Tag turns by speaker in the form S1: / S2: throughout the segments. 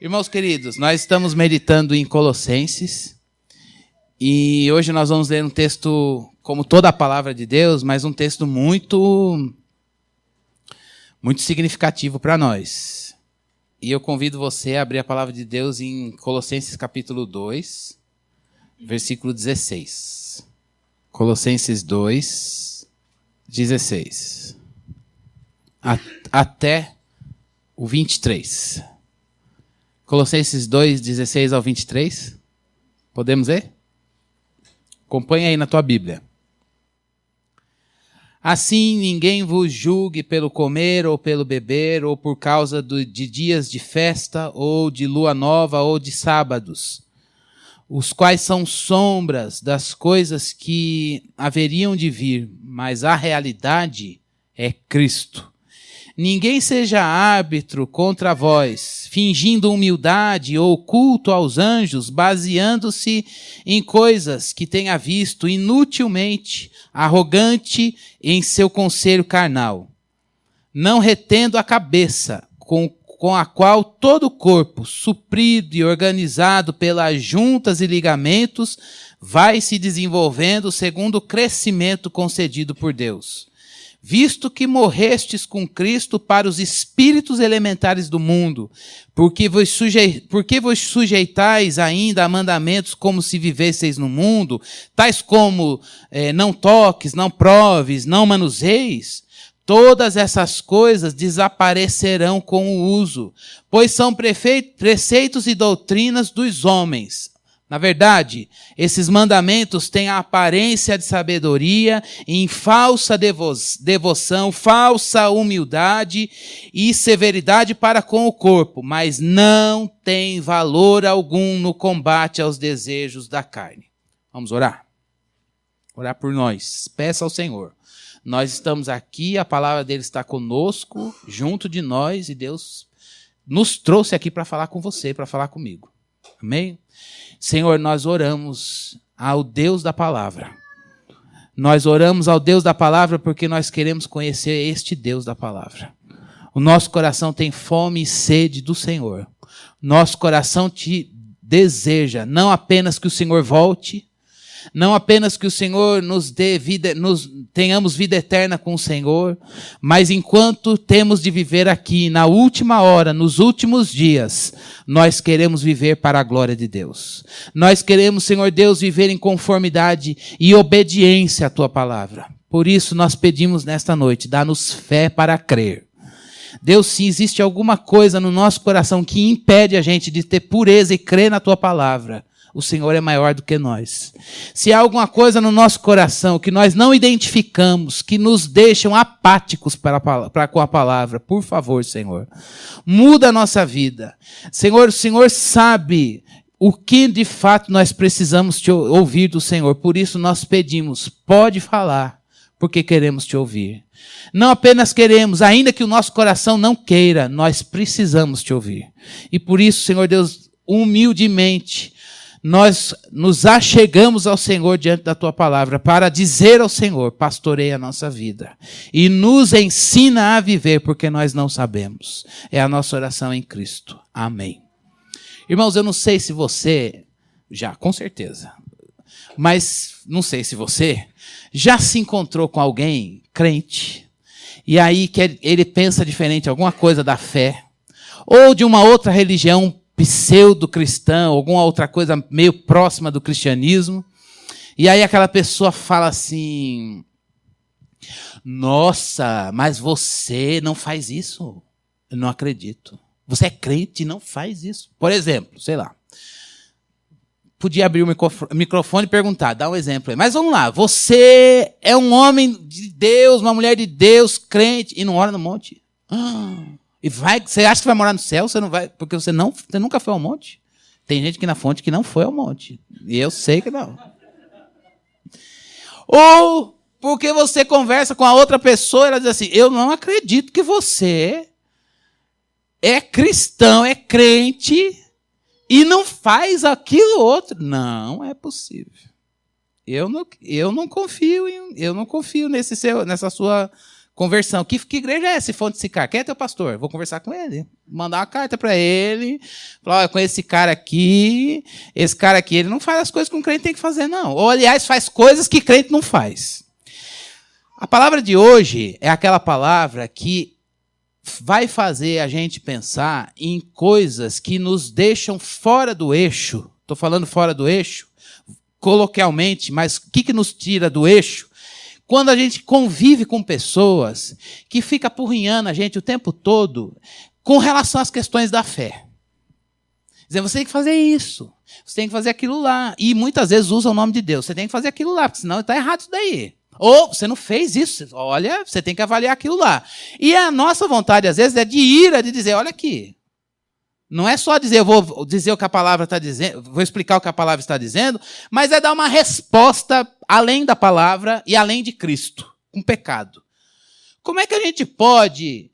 S1: Irmãos queridos, nós estamos meditando em Colossenses e hoje nós vamos ler um texto, como toda a palavra de Deus, mas um texto muito significativo para nós. E eu convido você a abrir a palavra de Deus em Colossenses capítulo 2, versículo 16. Colossenses 2, 16. Até o 23. Colossenses 2, 16 ao 23. Podemos ler? Acompanha aí na tua Bíblia. Assim, ninguém vos julgue pelo comer ou pelo beber, ou por causa de dias de festa, ou de lua nova, ou de sábados, os quais são sombras das coisas que haveriam de vir, mas a realidade é Cristo. Ninguém seja árbitro contra vós, fingindo humildade ou culto aos anjos, baseando-se em coisas que tenha visto inutilmente, arrogante em seu conselho carnal, não retendo a cabeça, com a qual todo o corpo, suprido e organizado pelas juntas e ligamentos, vai se desenvolvendo segundo o crescimento concedido por Deus. Visto que morrestes com Cristo para os espíritos elementares do mundo, porque vos sujeitais ainda a mandamentos como se vivesseis no mundo, tais como não toques, não proves, não manuseis, todas essas coisas desaparecerão com o uso, pois são preceitos e doutrinas dos homens. Na verdade, esses mandamentos têm a aparência de sabedoria em falsa devoção, falsa humildade e severidade para com o corpo, mas não tem valor algum no combate aos desejos da carne. Vamos orar? Orar por nós. Peça ao Senhor. Nós estamos aqui, a palavra dele está conosco, junto de nós, e Deus nos trouxe aqui para falar com você, para falar comigo. Amém? Senhor, nós oramos ao Deus da palavra. Nós oramos ao Deus da palavra porque nós queremos conhecer este Deus da palavra. O nosso coração tem fome e sede do Senhor. Nosso coração te deseja, não apenas que o Senhor volte, não apenas que o Senhor nos dê vida, tenhamos vida eterna com o Senhor, mas enquanto temos de viver aqui, na última hora, nos últimos dias, nós queremos viver para a glória de Deus. Nós queremos, Senhor Deus, viver em conformidade e obediência à Tua palavra. Por isso nós pedimos nesta noite, dá-nos fé para crer. Deus, se existe alguma coisa no nosso coração que impede a gente de ter pureza e crer na Tua palavra, o Senhor é maior do que nós. Se há alguma coisa no nosso coração que nós não identificamos, que nos deixam apáticos para com a palavra, por favor, Senhor, muda a nossa vida. Senhor, o Senhor sabe o que de fato nós precisamos te ouvir do Senhor. Por isso nós pedimos, pode falar, porque queremos te ouvir. Não apenas queremos, ainda que o nosso coração não queira, nós precisamos te ouvir. E por isso, Senhor Deus, humildemente, nós nos achegamos ao Senhor diante da Tua palavra para dizer ao Senhor, pastoreia a nossa vida e nos ensina a viver porque nós não sabemos. É a nossa oração em Cristo. Amém. Irmãos, eu não sei se você, já com certeza, mas não sei se você já se encontrou com alguém crente e aí que ele pensa diferente, alguma coisa da fé ou de uma outra religião pseudo-cristã, alguma outra coisa meio próxima do cristianismo, e aí aquela pessoa fala assim, nossa, mas você não faz isso? Eu não acredito. Você é crente e não faz isso. Por exemplo, sei lá, podia abrir o microfone e perguntar, dá um exemplo aí. Mas vamos lá, você é um homem de Deus, uma mulher de Deus, crente, e não ora no monte? E você acha que vai morar no céu? Você não vai, porque você nunca foi ao monte? Tem gente aqui na fonte que não foi ao monte. E eu sei que não. Ou porque você conversa com a outra pessoa e ela diz assim, eu não acredito que você é cristão, é crente e não faz aquilo outro. Não é possível. Eu não confio nessa sua Conversão. Que igreja é essa, Fonte de Sicar? Quem é teu pastor? Vou conversar com ele. Mandar uma carta para ele. Falar, olha, com esse cara aqui, ele não faz as coisas que um crente tem que fazer, não. Ou, aliás, faz coisas que crente não faz. A palavra de hoje é aquela palavra que vai fazer a gente pensar em coisas que nos deixam fora do eixo. Estou falando fora do eixo, coloquialmente, mas o que nos tira do eixo? Quando a gente convive com pessoas que ficam apurrinhando a gente o tempo todo com relação às questões da fé. Dizendo, você tem que fazer isso, você tem que fazer aquilo lá. E muitas vezes usa o nome de Deus. Você tem que fazer aquilo lá, porque senão está errado isso daí. Ou você não fez isso, olha, você tem que avaliar aquilo lá. E a nossa vontade, às vezes, é de ira, de dizer, olha aqui. Não é só dizer, eu vou dizer o que a palavra está dizendo, vou explicar o que a palavra está dizendo, mas é dar uma resposta além da palavra e além de Cristo, com pecado. Como é que a gente pode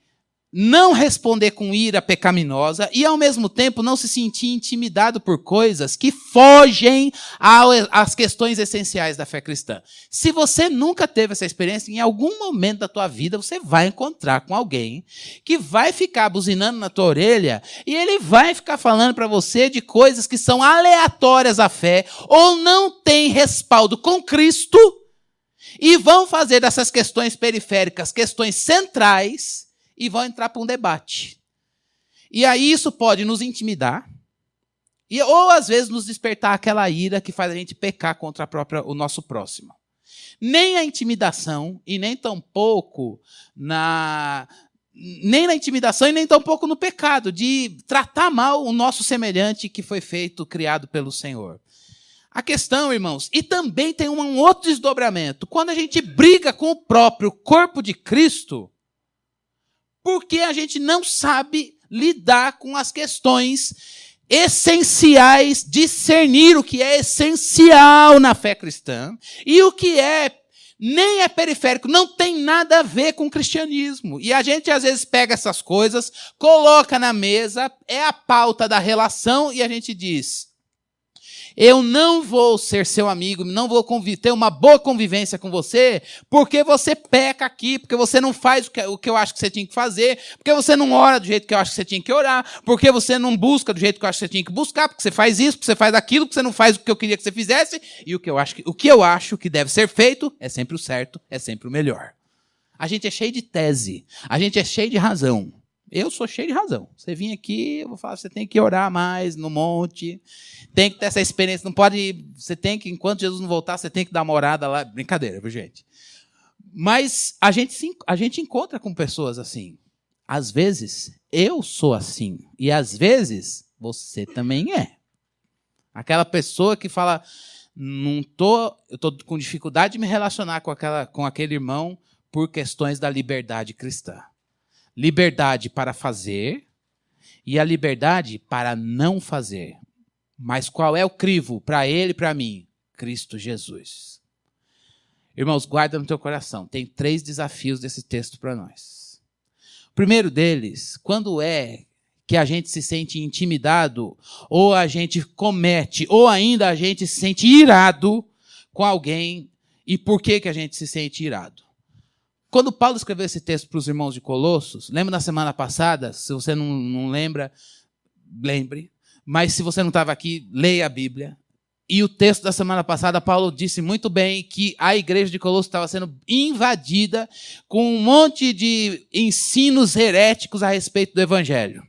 S1: não responder com ira pecaminosa e, ao mesmo tempo, não se sentir intimidado por coisas que fogem às questões essenciais da fé cristã? Se você nunca teve essa experiência, em algum momento da tua vida você vai encontrar com alguém que vai ficar buzinando na tua orelha e ele vai ficar falando para você de coisas que são aleatórias à fé ou não têm respaldo com Cristo e vão fazer dessas questões periféricas questões centrais e vão entrar para um debate. E aí isso pode nos intimidar, ou às vezes nos despertar aquela ira que faz a gente pecar contra o nosso próximo. Nem a intimidação, e nem tampouco nem na intimidação e nem tampouco no pecado, de tratar mal o nosso semelhante que foi criado pelo Senhor. A questão, irmãos, e também tem um outro desdobramento, quando a gente briga com o próprio corpo de Cristo, porque a gente não sabe lidar com as questões essenciais, discernir o que é essencial na fé cristã e o que nem é periférico, não tem nada a ver com o cristianismo. E a gente às vezes pega essas coisas, coloca na mesa, é a pauta da relação e a gente diz, eu não vou ser seu amigo, não vou ter uma boa convivência com você, porque você peca aqui, porque você não faz o que eu acho que você tinha que fazer, porque você não ora do jeito que eu acho que você tinha que orar, porque você não busca do jeito que eu acho que você tinha que buscar, porque você faz isso, porque você faz aquilo, porque você não faz o que eu queria que você fizesse, e o que eu acho que deve ser feito é sempre o certo, é sempre o melhor. A gente é cheio de tese, a gente é cheio de razão. Eu sou cheio de razão. Você vir aqui, eu vou falar, você tem que orar mais no monte, tem que ter essa experiência, não pode, você tem que, enquanto Jesus não voltar, você tem que dar uma orada lá. Brincadeira, viu, gente? Mas a gente encontra com pessoas assim. Às vezes, eu sou assim. E às vezes, você também é. Aquela pessoa que fala, eu estou com dificuldade de me relacionar com aquele irmão por questões da liberdade cristã. Liberdade para fazer e a liberdade para não fazer. Mas qual é o crivo para ele e para mim? Cristo Jesus. Irmãos, guarda no teu coração. Tem 3 desafios desse texto para nós. O primeiro deles, quando é que a gente se sente intimidado, ou a gente comete, ou ainda a gente se sente irado com alguém, e por que a gente se sente irado? Quando Paulo escreveu esse texto para os irmãos de Colossos, lembra na semana passada? Se você não lembra, lembre. Mas se você não estava aqui, leia a Bíblia. E o texto da semana passada, Paulo disse muito bem que a igreja de Colossos estava sendo invadida com um monte de ensinos heréticos a respeito do Evangelho.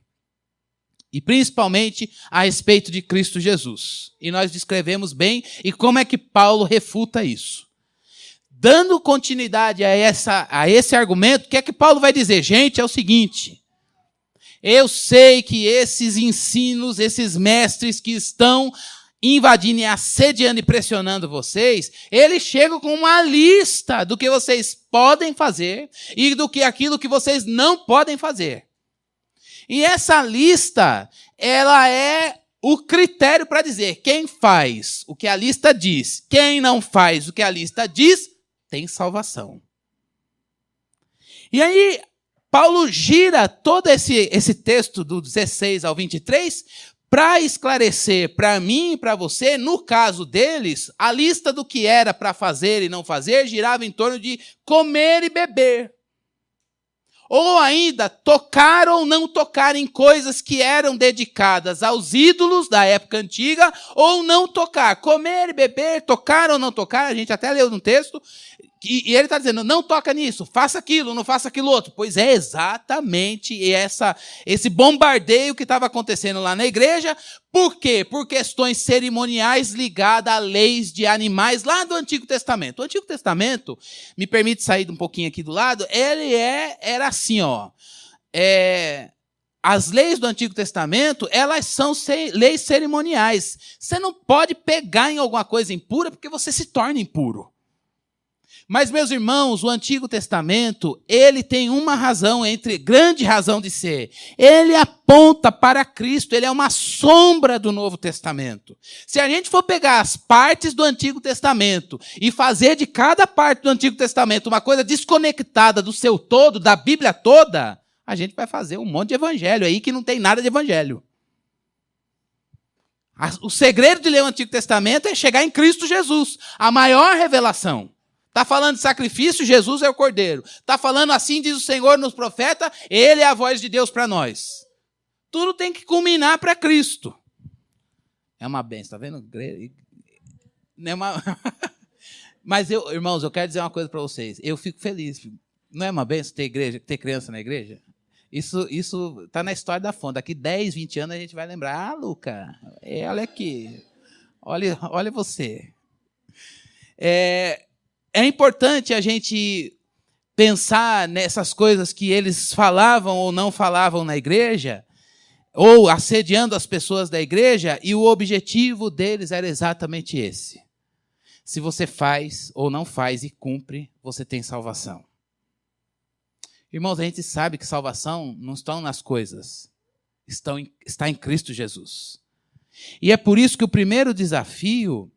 S1: E principalmente a respeito de Cristo Jesus. E nós descrevemos bem e como é que Paulo refuta isso. Dando continuidade a esse argumento, o que é que Paulo vai dizer? Gente, é o seguinte, eu sei que esses ensinos, esses mestres que estão invadindo e assediando e pressionando vocês, eles chegam com uma lista do que vocês podem fazer e aquilo que vocês não podem fazer. E essa lista, ela é o critério para dizer quem faz o que a lista diz, quem não faz o que a lista diz, tem salvação. E aí, Paulo gira todo esse texto do 16 ao 23 para esclarecer para mim e para você, no caso deles, a lista do que era para fazer e não fazer girava em torno de comer e beber. Ou ainda, tocar ou não tocar em coisas que eram dedicadas aos ídolos da época antiga, ou não tocar. Comer, beber, tocar ou não tocar, a gente até leu no texto, e ele está dizendo, não toca nisso, faça aquilo, não faça aquilo outro. Pois é exatamente esse bombardeio que estava acontecendo lá na igreja. Por quê? Por questões cerimoniais ligadas a leis de animais lá do Antigo Testamento. O Antigo Testamento, me permite sair um pouquinho aqui do lado, era assim, ó. As leis do Antigo Testamento, elas são leis cerimoniais. Você não pode pegar em alguma coisa impura porque você se torna impuro. Mas, meus irmãos, o Antigo Testamento, ele tem uma razão, grande razão de ser. Ele aponta para Cristo, ele é uma sombra do Novo Testamento. Se a gente for pegar as partes do Antigo Testamento e fazer de cada parte do Antigo Testamento uma coisa desconectada do seu todo, da Bíblia toda, a gente vai fazer um monte de evangelho aí que não tem nada de evangelho. O segredo de ler o Antigo Testamento é chegar em Cristo Jesus, a maior revelação. Está falando de sacrifício, Jesus é o Cordeiro. Está falando assim, diz o Senhor nos profetas, Ele é a voz de Deus para nós. Tudo tem que culminar para Cristo. É uma bênção, está vendo? Mas, irmãos, eu quero dizer uma coisa para vocês. Eu fico feliz. Não é uma bênção ter criança na igreja? Isso está na história da fonte. Daqui 10, 20 anos a gente vai lembrar. Ah, Luca, olha aqui. Olha você. É importante a gente pensar nessas coisas que eles falavam ou não falavam na igreja, ou assediando as pessoas da igreja, e o objetivo deles era exatamente esse. Se você faz ou não faz e cumpre, você tem salvação. Irmãos, a gente sabe que salvação não está nas coisas, está em Cristo Jesus. E é por isso que o primeiro desafio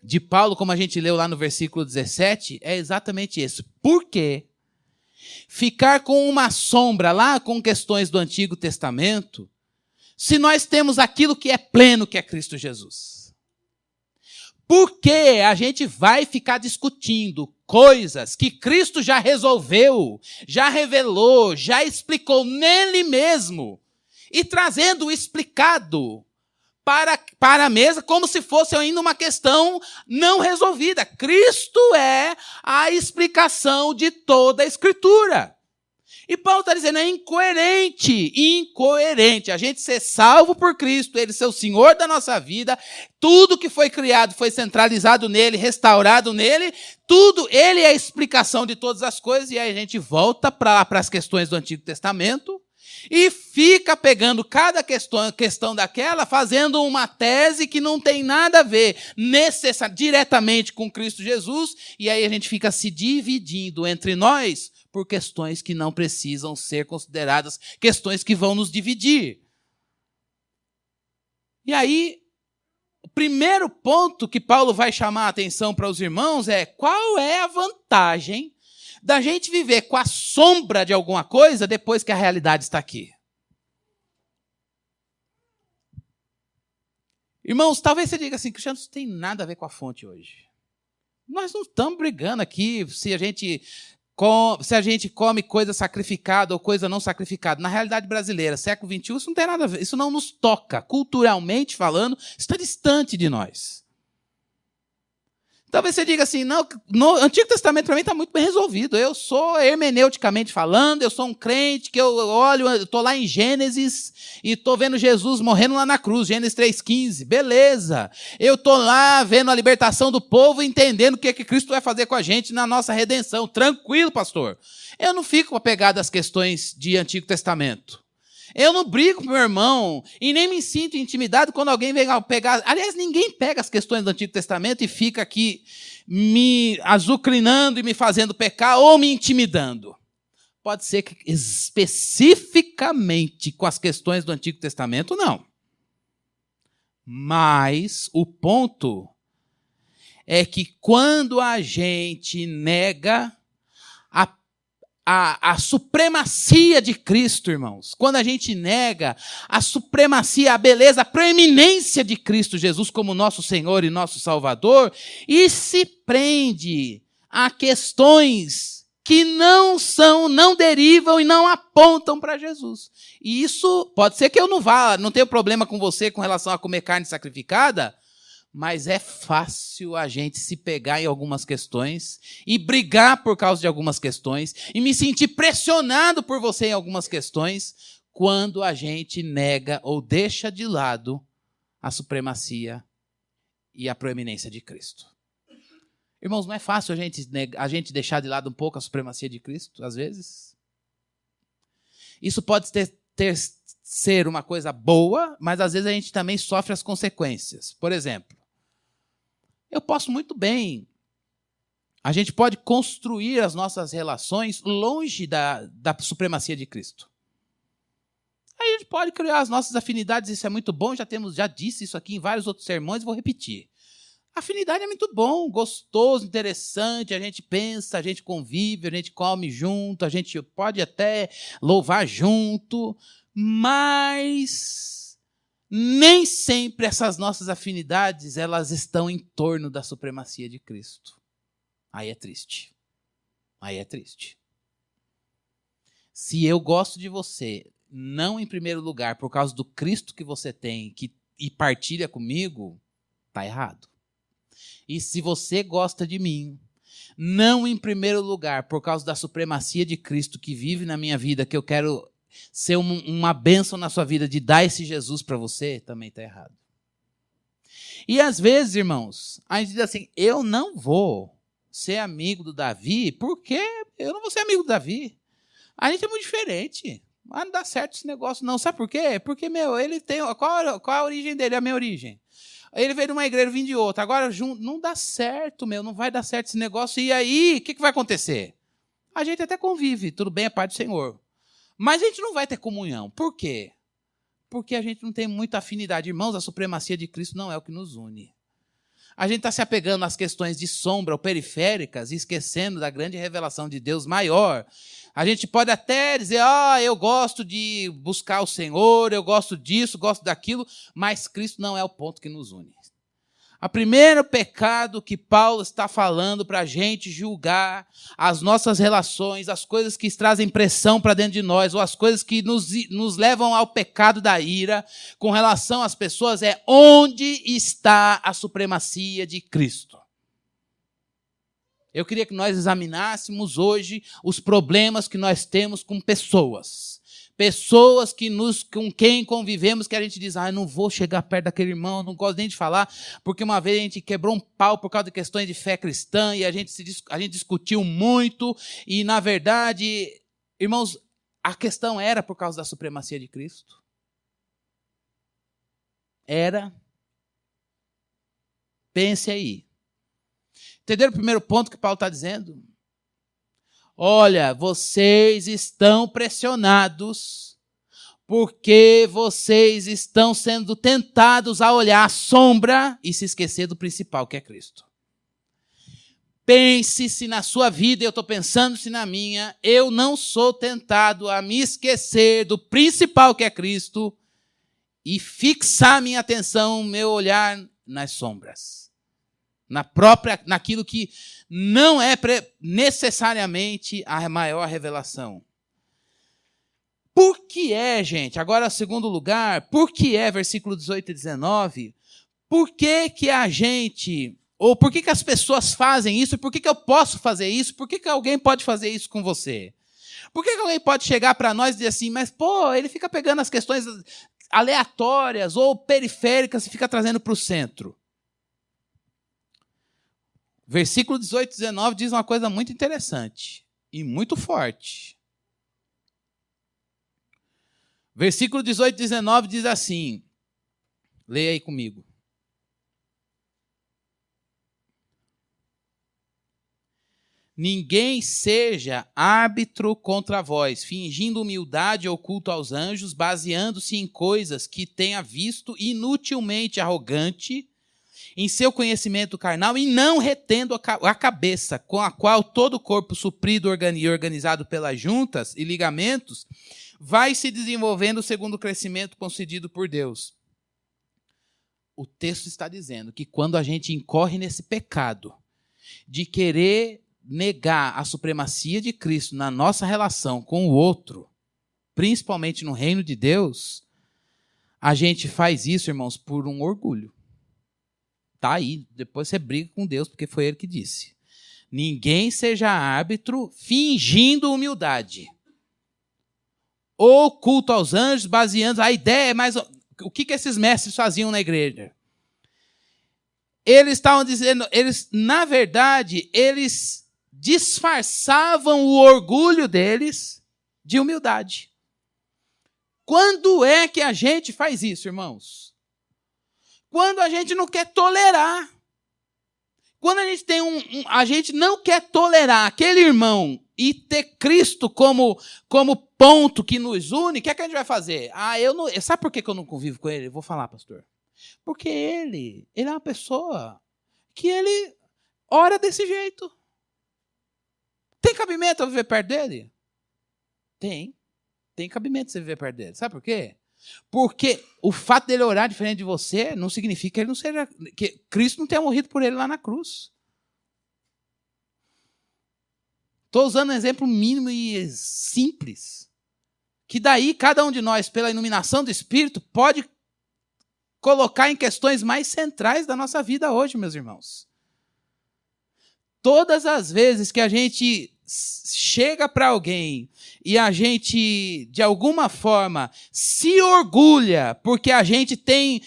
S1: de Paulo, como a gente leu lá no versículo 17, é exatamente esse. Por quê? Ficar com uma sombra lá com questões do Antigo Testamento, se nós temos aquilo que é pleno, que é Cristo Jesus? Por que a gente vai ficar discutindo coisas que Cristo já resolveu, já revelou, já explicou nele mesmo, e trazendo o explicado para a mesa como se fosse ainda uma questão não resolvida? Cristo é a explicação de toda a Escritura. E Paulo está dizendo, é incoerente. A gente ser salvo por Cristo, Ele ser o Senhor da nossa vida, tudo que foi criado foi centralizado nele, restaurado nele, tudo, Ele é a explicação de todas as coisas, e aí a gente volta para as questões do Antigo Testamento, e fica pegando cada questão daquela, fazendo uma tese que não tem nada a ver diretamente com Cristo Jesus, e aí a gente fica se dividindo entre nós por questões que não precisam ser consideradas questões que vão nos dividir. E aí, o primeiro ponto que Paulo vai chamar a atenção para os irmãos é qual é a vantagem da gente viver com a sombra de alguma coisa depois que a realidade está aqui. Irmãos, talvez você diga assim, Cristiano, isso não tem nada a ver com a fonte hoje. Nós não estamos brigando aqui se a gente come coisa sacrificada ou coisa não sacrificada. Na realidade brasileira, século XXI, isso não tem nada a ver. Isso não nos toca. Culturalmente falando, está distante de nós. Talvez você diga assim, não, no Antigo Testamento para mim está muito bem resolvido. Eu sou hermeneuticamente falando, eu sou um crente que eu olho, estou lá em Gênesis e estou vendo Jesus morrendo lá na cruz, Gênesis 3,15, beleza. Eu estou lá vendo a libertação do povo, entendendo o que Cristo vai fazer com a gente na nossa redenção. Tranquilo, pastor. Eu não fico apegado às questões de Antigo Testamento. Eu não brigo com meu irmão e nem me sinto intimidado quando alguém vem pegar. Aliás, ninguém pega as questões do Antigo Testamento e fica aqui me azucrinando e me fazendo pecar ou me intimidando. Pode ser que especificamente com as questões do Antigo Testamento, não. Mas o ponto é que quando a gente nega a supremacia de Cristo, irmãos, quando a gente nega a supremacia, a beleza, a preeminência de Cristo Jesus como nosso Senhor e nosso Salvador, e se prende a questões que não derivam e não apontam para Jesus. E isso pode ser que eu não tenha problema com você com relação a comer carne sacrificada, mas é fácil a gente se pegar em algumas questões e brigar por causa de algumas questões e me sentir pressionado por você em algumas questões quando a gente nega ou deixa de lado a supremacia e a proeminência de Cristo. Irmãos, não é fácil a gente deixar de lado um pouco a supremacia de Cristo, às vezes? Isso pode ser uma coisa boa, mas às vezes a gente também sofre as consequências. Por exemplo, eu posso muito bem, a gente pode construir as nossas relações longe da supremacia de Cristo. A gente pode criar as nossas afinidades, isso é muito bom, já disse isso aqui em vários outros sermões, vou repetir. Afinidade é muito bom, gostoso, interessante, a gente pensa, a gente convive, a gente come junto, a gente pode até louvar junto, mas nem sempre essas nossas afinidades elas estão em torno da supremacia de Cristo. Aí é triste. Aí é triste. Se eu gosto de você, não em primeiro lugar por causa do Cristo que você tem e partilha comigo, está errado. E se você gosta de mim, não em primeiro lugar por causa da supremacia de Cristo que vive na minha vida, que eu quero ser uma bênção na sua vida de dar esse Jesus para você, também está errado. E às vezes, irmãos, a gente diz assim, eu não vou ser amigo do Davi porque eu não vou ser amigo do Davi. A gente é muito diferente. Mas não dá certo esse negócio não. Sabe por quê? Porque, ele tem... Qual é a origem dele? A minha origem. Ele veio de uma igreja, eu vim de outra. Agora, não dá certo, não vai dar certo esse negócio. E aí, o que vai acontecer? A gente até convive, tudo bem, é Pai do Senhor. Mas a gente não vai ter comunhão. Por quê? Porque a gente não tem muita afinidade. Irmãos, a supremacia de Cristo não é o que nos une. A gente está se apegando às questões de sombra ou periféricas e esquecendo da grande revelação de Deus maior. A gente pode até dizer, eu gosto de buscar o Senhor, eu gosto disso, gosto daquilo, mas Cristo não é o ponto que nos une. O primeiro pecado que Paulo está falando para a gente julgar as nossas relações, as coisas que trazem pressão para dentro de nós, ou as coisas que nos levam ao pecado da ira, com relação às pessoas, é onde está a supremacia de Cristo. Eu queria que nós examinássemos hoje os problemas que nós temos com pessoas. Pessoas com quem convivemos, que a gente diz, não vou chegar perto daquele irmão, não gosto nem de falar, porque uma vez a gente quebrou um pau por causa de questões de fé cristã, e a gente discutiu muito, e na verdade, irmãos, a questão era por causa da supremacia de Cristo. Era. Pense aí. Entenderam o primeiro ponto que Paulo está dizendo? Olha, vocês estão pressionados porque vocês estão sendo tentados a olhar a sombra e se esquecer do principal, que é Cristo. Pense se na sua vida, eu estou pensando se na minha, eu não sou tentado a me esquecer do principal, que é Cristo, e fixar minha atenção, meu olhar nas sombras. Naquilo que não é necessariamente a maior revelação. Por que é, gente? Agora, segundo lugar, por que é, versículo 18 e 19, por que a gente, ou por que as pessoas fazem isso, por que eu posso fazer isso, por que alguém pode fazer isso com você? Por que alguém pode chegar para nós e dizer assim, mas, ele fica pegando as questões aleatórias ou periféricas e fica trazendo para o centro? Versículo 18 e 19 diz uma coisa muito interessante e muito forte. Versículo 18 e 19 diz assim, leia aí comigo. Ninguém seja árbitro contra vós, fingindo humildade ou culto aos anjos, baseando-se em coisas que tenha visto inutilmente arrogante, em seu conhecimento carnal e não retendo a cabeça, com a qual todo o corpo suprido e organizado pelas juntas e ligamentos, vai se desenvolvendo segundo o crescimento concedido por Deus. O texto está dizendo que quando a gente incorre nesse pecado de querer negar a supremacia de Cristo na nossa relação com o outro, principalmente no reino de Deus, a gente faz isso, irmãos, por um orgulho. Tá aí, depois você briga com Deus, porque foi ele que disse. Ninguém seja árbitro fingindo humildade. Ou culto aos anjos, baseando... A ideia é mais... O que esses mestres faziam na igreja? Eles estavam dizendo... Na verdade, eles disfarçavam o orgulho deles de humildade. Quando é que a gente faz isso, irmãos? Quando a gente não quer tolerar. Quando a gente tem a gente não quer tolerar aquele irmão e ter Cristo como ponto que nos une, o que é que a gente vai fazer? Sabe por que eu não convivo com ele? Eu vou falar, pastor. Porque ele é uma pessoa que ele ora desse jeito. Tem cabimento eu viver perto dele? Tem cabimento você viver perto dele. Sabe por quê? Porque o fato dele orar diferente de você não significa que ele não seja, que Cristo não tenha morrido por ele lá na cruz. Estou usando um exemplo mínimo e simples, que daí cada um de nós, pela iluminação do Espírito, pode colocar em questões mais centrais da nossa vida hoje, meus irmãos. Todas as vezes que a gente chega para alguém e a gente, de alguma forma, se orgulha porque a gente tem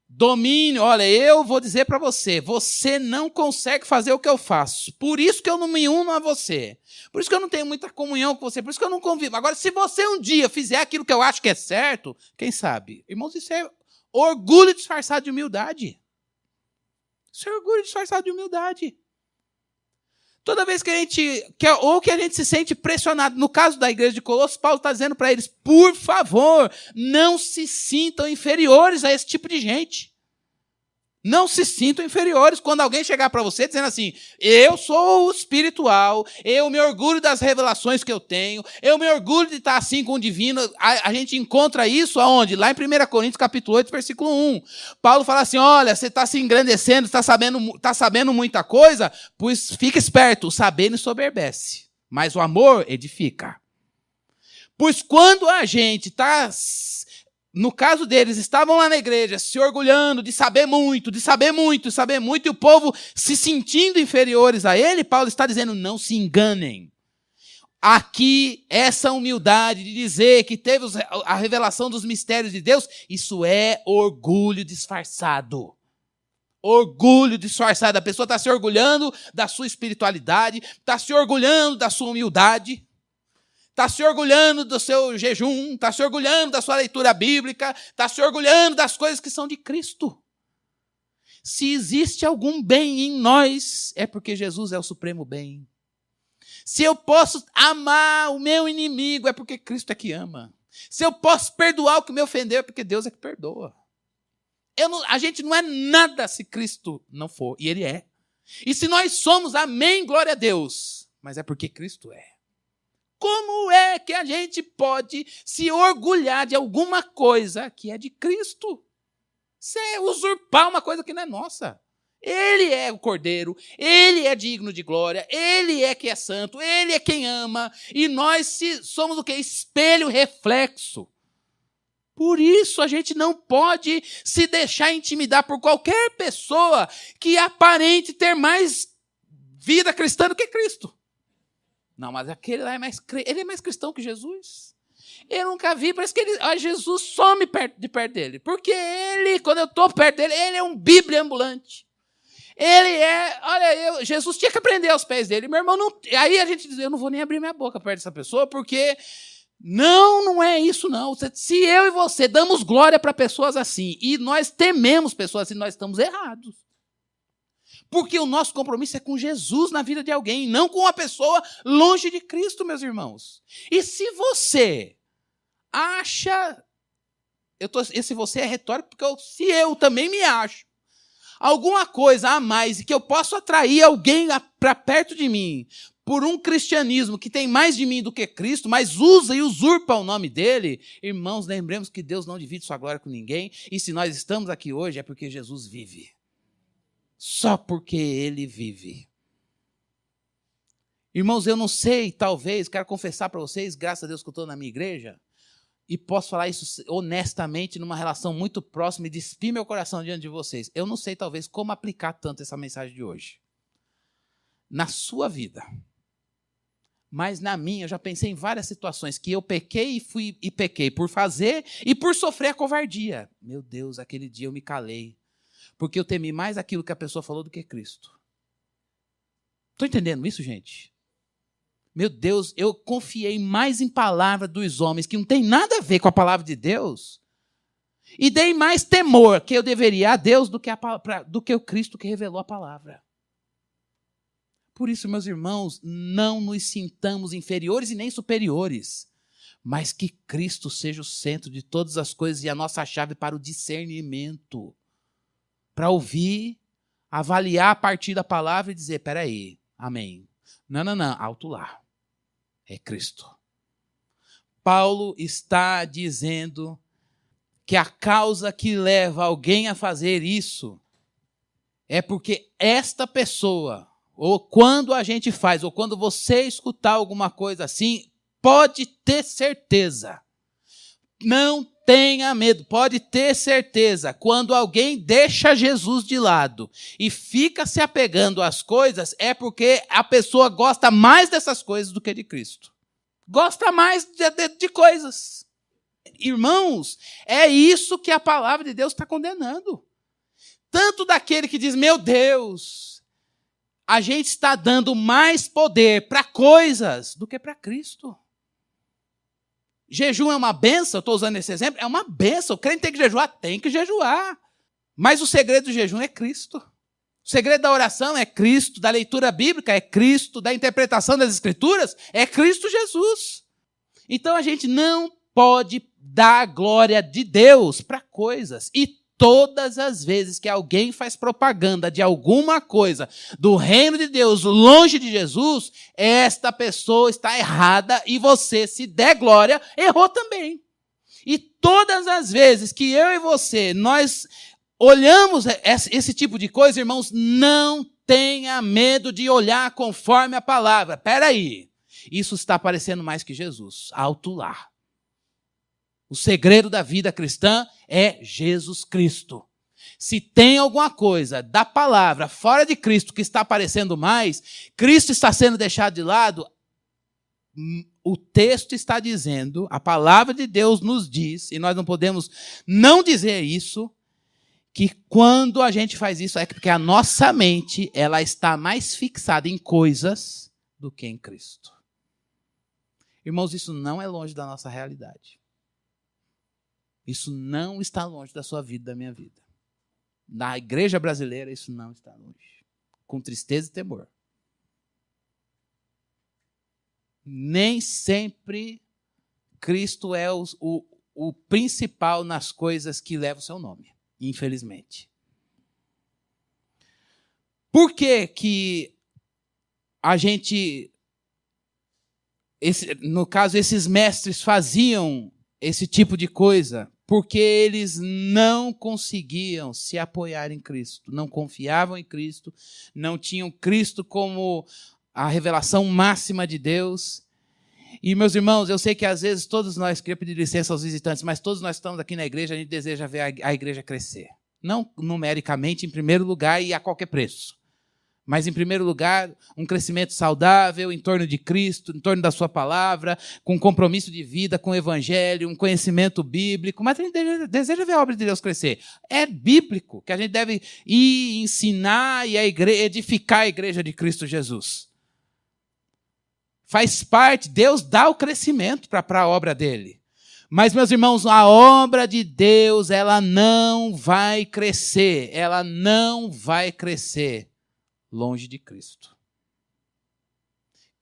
S1: domínio. Olha, eu vou dizer para você, você não consegue fazer o que eu faço. Por isso que eu não me uno a você. Por isso que eu não tenho muita comunhão com você. Por isso que eu não convivo. Agora, se você um dia fizer aquilo que eu acho que é certo, quem sabe? Irmãos, isso é orgulho disfarçado de humildade. Isso é orgulho disfarçado de humildade. Toda vez que a gente quer, ou que a gente se sente pressionado, no caso da igreja de Colossos, Paulo está dizendo para eles, por favor, não se sintam inferiores a esse tipo de gente. Não se sintam inferiores quando alguém chegar para você dizendo assim, eu sou espiritual, eu me orgulho das revelações que eu tenho, eu me orgulho de estar assim com o divino. A gente encontra isso aonde? Lá em 1 Coríntios capítulo 8, versículo 1. Paulo fala assim, olha, você está se engrandecendo, está sabendo muita coisa, pois fica esperto, o saber ensoberbece, mas o amor edifica. Pois quando a gente está... No caso deles, estavam lá na igreja se orgulhando de saber muito, e o povo se sentindo inferiores a ele, Paulo está dizendo, não se enganem. Aqui, essa humildade de dizer que teve a revelação dos mistérios de Deus, isso é orgulho disfarçado. Orgulho disfarçado. A pessoa está se orgulhando da sua espiritualidade, está se orgulhando da sua humildade, está se orgulhando do seu jejum, está se orgulhando da sua leitura bíblica, está se orgulhando das coisas que são de Cristo. Se existe algum bem em nós, é porque Jesus é o supremo bem. Se eu posso amar o meu inimigo, é porque Cristo é que ama. Se eu posso perdoar o que me ofendeu, é porque Deus é que perdoa. A gente não é nada se Cristo não for, e Ele é. E se nós somos, amém, glória a Deus, mas é porque Cristo é. Como é que a gente pode se orgulhar de alguma coisa que é de Cristo? Isso é usurpar uma coisa que não é nossa. Ele é o Cordeiro, Ele é digno de glória, Ele é que é santo, Ele é quem ama, e nós somos o quê? Espelho, reflexo. Por isso a gente não pode se deixar intimidar por qualquer pessoa que aparente ter mais vida cristã do que Cristo. Não, mas aquele lá ele é mais cristão que Jesus. Eu nunca vi, parece que Jesus some de perto dele. Porque ele, quando eu estou perto dele, ele é um bíblia ambulante. Jesus tinha que aprender aos pés dele. Meu irmão, aí a gente diz, eu não vou nem abrir minha boca perto dessa pessoa, porque não é isso não. Se eu e você damos glória para pessoas assim, e nós tememos pessoas assim, nós estamos errados. Porque o nosso compromisso é com Jesus na vida de alguém, não com uma pessoa longe de Cristo, meus irmãos. E se você acha... Esse você é retórico, porque se eu também me acho alguma coisa a mais e que eu posso atrair alguém para perto de mim por um cristianismo que tem mais de mim do que Cristo, mas usa e usurpa o nome dele, irmãos, lembremos que Deus não divide sua glória com ninguém, e se nós estamos aqui hoje é porque Jesus vive. Só porque ele vive. Irmãos, eu não sei, talvez, quero confessar para vocês, graças a Deus que eu estou na minha igreja, e posso falar isso honestamente, numa relação muito próxima e despir meu coração diante de vocês. Eu não sei, talvez, como aplicar tanto essa mensagem de hoje na sua vida. Mas na minha, eu já pensei em várias situações que eu pequei e pequei por fazer e por sofrer a covardia. Meu Deus, aquele dia eu me calei, porque eu temi mais aquilo que a pessoa falou do que Cristo. Estou entendendo isso, gente? Meu Deus, eu confiei mais em palavra dos homens, que não tem nada a ver com a palavra de Deus, e dei mais temor que eu deveria a Deus do que o Cristo que revelou a palavra. Por isso, meus irmãos, não nos sintamos inferiores e nem superiores, mas que Cristo seja o centro de todas as coisas e a nossa chave para o discernimento, para ouvir, avaliar a partir da palavra e dizer, espera aí, amém. Não, alto lá. É Cristo. Paulo está dizendo que a causa que leva alguém a fazer isso é porque esta pessoa, ou quando a gente faz, ou quando você escutar alguma coisa assim, pode ter certeza. Não tenha medo, pode ter certeza. Quando alguém deixa Jesus de lado e fica se apegando às coisas, é porque a pessoa gosta mais dessas coisas do que de Cristo. Gosta mais de coisas. Irmãos, é isso que a palavra de Deus está condenando. Tanto daquele que diz, meu Deus, a gente está dando mais poder para coisas do que para Cristo. Jejum é uma benção, estou usando esse exemplo, é uma benção. O crente tem que jejuar? Tem que jejuar. Mas o segredo do jejum é Cristo. O segredo da oração é Cristo, da leitura bíblica é Cristo, da interpretação das Escrituras é Cristo Jesus. Então a gente não pode dar a glória de Deus para coisas. E todas as vezes que alguém faz propaganda de alguma coisa do reino de Deus longe de Jesus, esta pessoa está errada e você, se der glória, errou também. E todas as vezes que eu e você, nós olhamos esse tipo de coisa, irmãos, não tenha medo de olhar conforme a palavra. Espera aí, isso está parecendo mais que Jesus. Alto lá. O segredo da vida cristã é Jesus Cristo. Se tem alguma coisa da palavra fora de Cristo que está aparecendo mais, Cristo está sendo deixado de lado, o texto está dizendo, a palavra de Deus nos diz, e nós não podemos não dizer isso, que quando a gente faz isso é porque a nossa mente ela está mais fixada em coisas do que em Cristo. Irmãos, isso não é longe da nossa realidade. Isso não está longe da sua vida, da minha vida. Na igreja brasileira, isso não está longe. Com tristeza e temor. Nem sempre Cristo é o principal nas coisas que levam o seu nome, infelizmente. Por que a gente, no caso, esses mestres faziam esse tipo de coisa? Porque eles não conseguiam se apoiar em Cristo, não confiavam em Cristo, não tinham Cristo como a revelação máxima de Deus. E, meus irmãos, eu sei que às vezes todos nós, queria pedir licença aos visitantes, mas todos nós estamos aqui na igreja, a gente deseja ver a igreja crescer. Não numericamente, em primeiro lugar e a qualquer preço. Mas, em primeiro lugar, um crescimento saudável em torno de Cristo, em torno da sua palavra, com compromisso de vida, com o evangelho, um conhecimento bíblico. Mas a gente deseja ver a obra de Deus crescer. É bíblico que a gente deve ir ensinar e edificar a igreja de Cristo Jesus. Faz parte, Deus dá o crescimento para a obra dele. Mas, meus irmãos, a obra de Deus, ela não vai crescer. Ela não vai crescer longe de Cristo.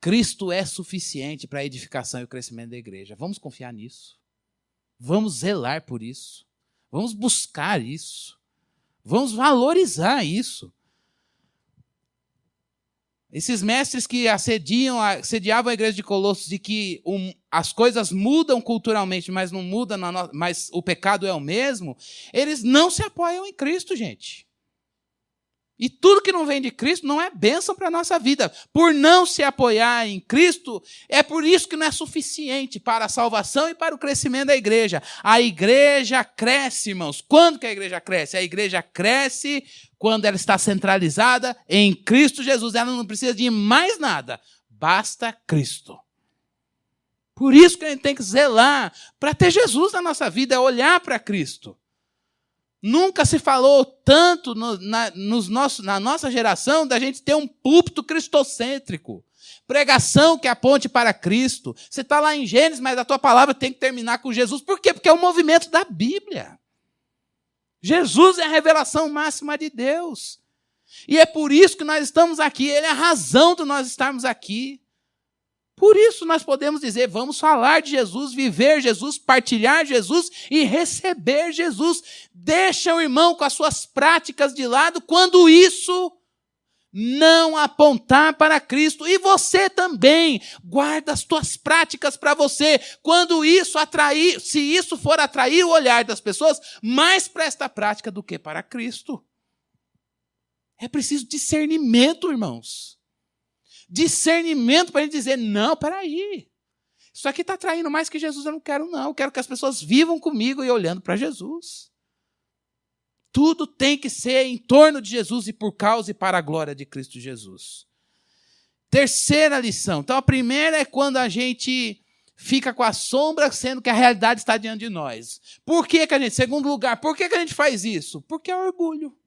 S1: Cristo é suficiente para a edificação e o crescimento da igreja. Vamos confiar nisso. Vamos zelar por isso. Vamos buscar isso. Vamos valorizar isso. Esses mestres que assediavam a igreja de Colossos de que as coisas mudam culturalmente, mas não mudam, mas o pecado é o mesmo, eles não se apoiam em Cristo, gente. E tudo que não vem de Cristo não é bênção para a nossa vida. Por não se apoiar em Cristo, é por isso que não é suficiente para a salvação e para o crescimento da igreja. A igreja cresce, irmãos. Quando que a igreja cresce? A igreja cresce quando ela está centralizada em Cristo Jesus. Ela não precisa de mais nada. Basta Cristo. Por isso que a gente tem que zelar para ter Jesus na nossa vida, é olhar para Cristo. Nunca se falou tanto na nossa geração da gente ter um púlpito cristocêntrico. Pregação que aponte para Cristo. Você está lá em Gênesis, mas a tua palavra tem que terminar com Jesus. Por quê? Porque é o movimento da Bíblia. Jesus é a revelação máxima de Deus. E é por isso que nós estamos aqui. Ele é a razão de nós estarmos aqui. Por isso nós podemos dizer, vamos falar de Jesus, viver Jesus, partilhar Jesus e receber Jesus. Deixa o irmão com as suas práticas de lado quando isso não apontar para Cristo. E você também, guarda as tuas práticas para você. Quando isso atrair, se isso for atrair o olhar das pessoas, mais para esta prática do que para Cristo. É preciso discernimento, irmãos. Discernimento para a gente dizer, não, peraí. Isso aqui está atraindo mais que Jesus, eu não quero não. Eu quero que as pessoas vivam comigo e olhando para Jesus. Tudo tem que ser em torno de Jesus e por causa e para a glória de Cristo Jesus. Terceira lição. Então, a primeira é quando a gente fica com a sombra, sendo que a realidade está diante de nós. Por que a gente, segundo lugar, por que a gente faz isso? Porque é orgulho.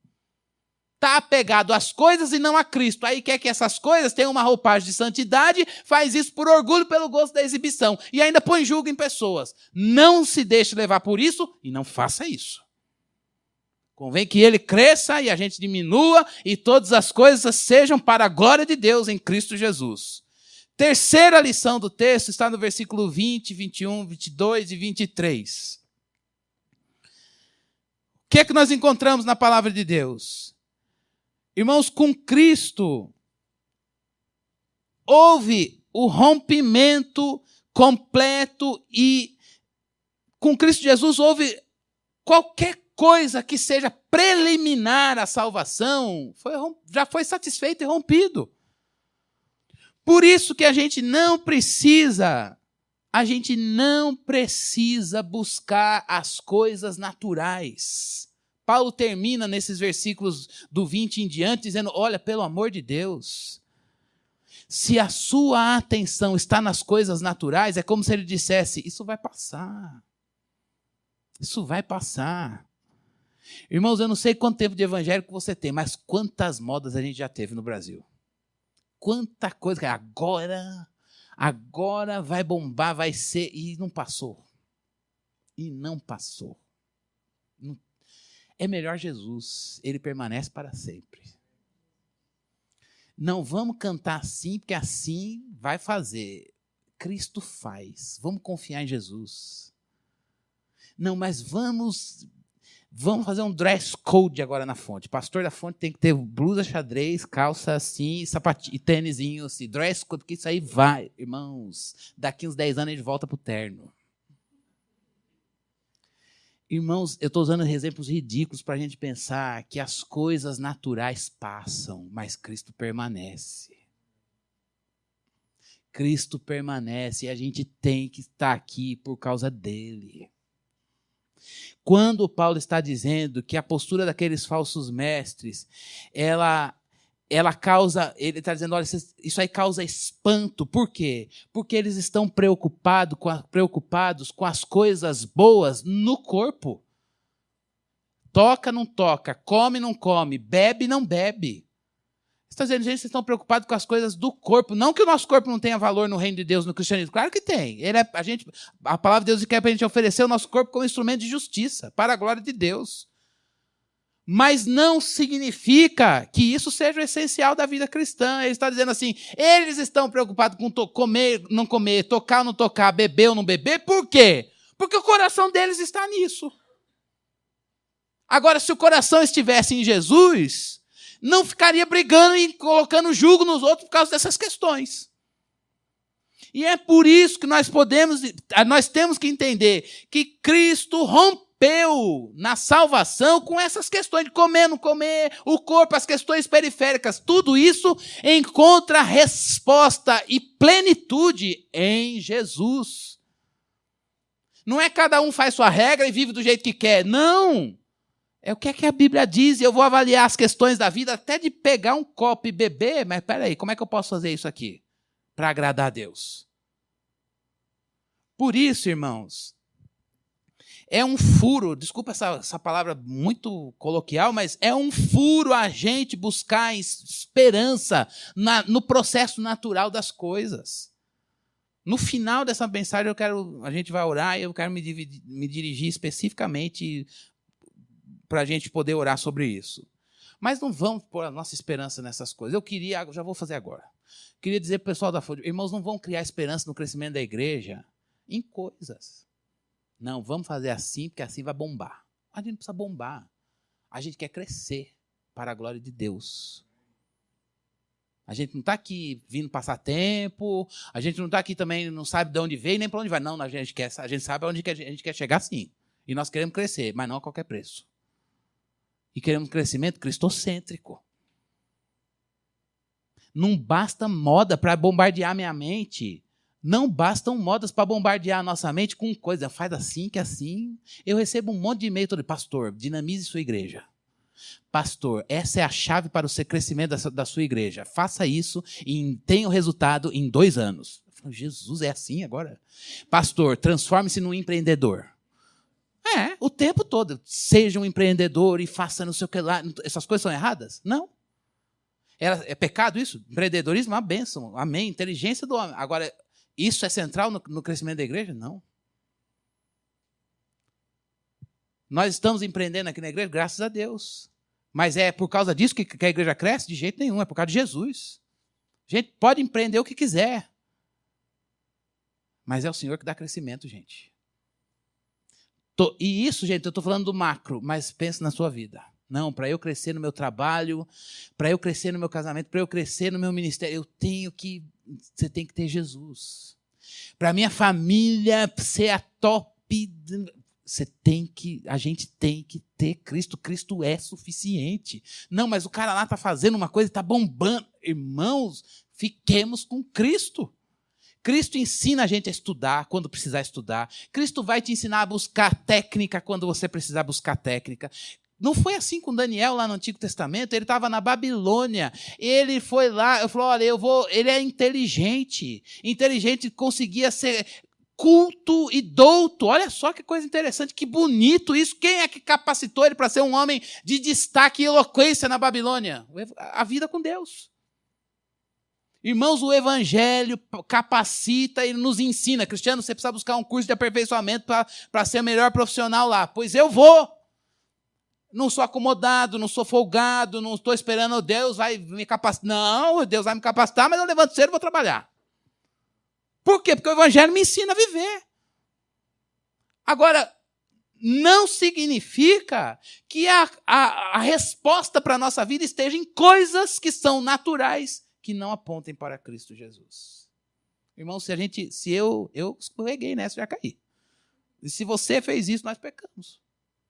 S1: Está apegado às coisas e não a Cristo. Aí quer que essas coisas tenham uma roupagem de santidade, faz isso por orgulho, pelo gosto da exibição. E ainda põe julgo em pessoas. Não se deixe levar por isso e não faça isso. Convém que ele cresça e a gente diminua e todas as coisas sejam para a glória de Deus em Cristo Jesus. Terceira lição do texto está no versículo 20, 21, 22 e 23. O que é que nós encontramos na palavra de Deus? Irmãos, com Cristo houve o rompimento completo e com Cristo Jesus houve qualquer coisa que seja preliminar à salvação, já foi satisfeito e rompido. Por isso que a gente não precisa buscar as coisas naturais. Paulo termina nesses versículos do 20 em diante dizendo, olha, pelo amor de Deus, se a sua atenção está nas coisas naturais, é como se ele dissesse, isso vai passar. Isso vai passar. Irmãos, eu não sei quanto tempo de evangélico você tem, mas quantas modas a gente já teve no Brasil. Quanta coisa que agora vai bombar, vai ser, e não passou. E não passou. É melhor Jesus, ele permanece para sempre. Não vamos cantar assim, porque assim vai fazer. Cristo faz. Vamos confiar em Jesus. Não, mas vamos fazer um dress code agora na fonte. Pastor da fonte tem que ter blusa xadrez, calça assim, sapatinho, e tênisinho assim. Dress code, porque isso aí vai. Irmãos, daqui uns 10 anos a gente volta para o terno. Irmãos, eu estou usando exemplos ridículos para a gente pensar que as coisas naturais passam, mas Cristo permanece. Cristo permanece e a gente tem que estar aqui por causa dele. Quando Paulo está dizendo que a postura daqueles falsos mestres, ele está dizendo, olha, isso aí causa espanto. Por quê? Porque eles estão preocupados com as coisas boas no corpo. Toca, não toca, come, não come, bebe, não bebe. Você está dizendo, gente, vocês estão preocupados com as coisas do corpo. Não que o nosso corpo não tenha valor no reino de Deus, no cristianismo. Claro que tem. A palavra de Deus quer para a gente oferecer o nosso corpo como instrumento de justiça, para a glória de Deus. Mas não significa que isso seja o essencial da vida cristã. Ele está dizendo assim, eles estão preocupados com comer, não comer, tocar ou não tocar, beber ou não beber. Por quê? Porque o coração deles está nisso. Agora, se o coração estivesse em Jesus, não ficaria brigando e colocando julgo nos outros por causa dessas questões. E é por isso que nós temos que entender que Cristo rompeu rompeu na salvação com essas questões de comer, não comer, o corpo, as questões periféricas. Tudo isso encontra resposta e plenitude em Jesus. Não é cada um faz sua regra e vive do jeito que quer. Não! É o que é que a Bíblia diz, e eu vou avaliar as questões da vida até de pegar um copo e beber, mas peraí, como é que eu posso fazer isso aqui para agradar a Deus? Por isso, irmãos, é um furo, desculpa essa palavra muito coloquial, mas é um furo a gente buscar esperança no processo natural das coisas. No final dessa mensagem, a gente vai orar e eu quero me dirigir especificamente para a gente poder orar sobre isso. Mas não vamos pôr a nossa esperança nessas coisas. Eu já vou fazer agora. Queria dizer para o pessoal da FUD, irmãos, não vão criar esperança no crescimento da igreja em coisas. Não, vamos fazer assim, porque assim vai bombar. A gente não precisa bombar. A gente quer crescer para a glória de Deus. A gente não está aqui vindo passar tempo, a gente não está aqui também, não sabe de onde veio nem para onde vai. Não, a gente sabe onde a gente quer chegar sim. E nós queremos crescer, mas não a qualquer preço. E queremos crescimento cristocêntrico. Não basta moda para bombardear minha mente. Não bastam modas para bombardear a nossa mente com coisa. Faz assim, que assim. Eu recebo um monte de e-mail todo. Pastor, dinamize sua igreja. Pastor, essa é a chave para o crescimento da sua igreja. Faça isso e tenha o resultado em 2 anos. Eu falo, Jesus, é assim agora? Pastor, transforme-se num empreendedor. O tempo todo. Seja um empreendedor e faça não sei o que lá. Essas coisas são erradas? Não. É pecado isso? Empreendedorismo é uma bênção. Amém. Inteligência do homem. Agora, isso é central no crescimento da igreja? Não. Nós estamos empreendendo aqui na igreja, graças a Deus. Mas é por causa disso que a igreja cresce? De jeito nenhum. É por causa de Jesus. A gente pode empreender o que quiser. Mas é o Senhor que dá crescimento, gente. E isso, gente, eu estou falando do macro, mas pense na sua vida. Não, para eu crescer no meu trabalho, para eu crescer no meu casamento, para eu crescer no meu ministério, você tem que ter Jesus. Para a minha família ser a top, a gente tem que ter Cristo. Cristo é suficiente. Não, mas o cara lá está fazendo uma coisa e está bombando. Irmãos, fiquemos com Cristo. Cristo ensina a gente a estudar quando precisar estudar. Cristo vai te ensinar a buscar técnica quando você precisar buscar técnica. Não foi assim com Daniel lá no Antigo Testamento. Ele estava na Babilônia. Ele foi lá, eu falei, olha, ele é inteligente. Inteligente, conseguia ser culto e douto. Olha só que coisa interessante, que bonito isso. Quem é que capacitou ele para ser um homem de destaque e eloquência na Babilônia? A vida com Deus. Irmãos, o Evangelho capacita e nos ensina. Cristiano, você precisa buscar um curso de aperfeiçoamento para ser o melhor profissional lá. Pois eu vou. Não sou acomodado, não sou folgado, não estou esperando Deus vai me capacitar. Não, Deus vai me capacitar, mas eu levanto cedo e vou trabalhar. Por quê? Porque o Evangelho me ensina a viver. Agora, não significa que a resposta para a nossa vida esteja em coisas que são naturais, que não apontem para Cristo Jesus. Irmão, se eu escorreguei nessa, já caí. E se você fez isso, nós pecamos.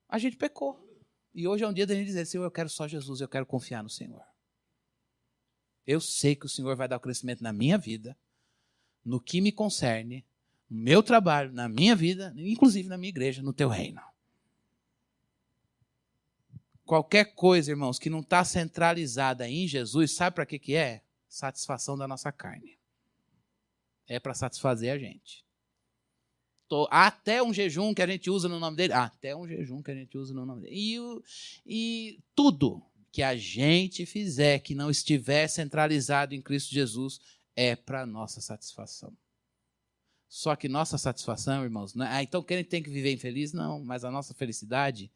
S1: A gente pecou. E hoje é um dia da gente dizer, Senhor, eu quero só Jesus, eu quero confiar no Senhor. Eu sei que o Senhor vai dar o crescimento na minha vida, no que me concerne, no meu trabalho, na minha vida, inclusive na minha igreja, no teu reino. Qualquer coisa, irmãos, que não está centralizada em Jesus, sabe para que é? Satisfação da nossa carne. É para satisfazer a gente. Até um jejum que a gente usa no nome dele. Até um jejum que a gente usa no nome dele. E tudo que a gente fizer que não estiver centralizado em Cristo Jesus é para nossa satisfação. Só que nossa satisfação, irmãos, não é, então quem tem que viver infeliz? Não, mas a nossa felicidade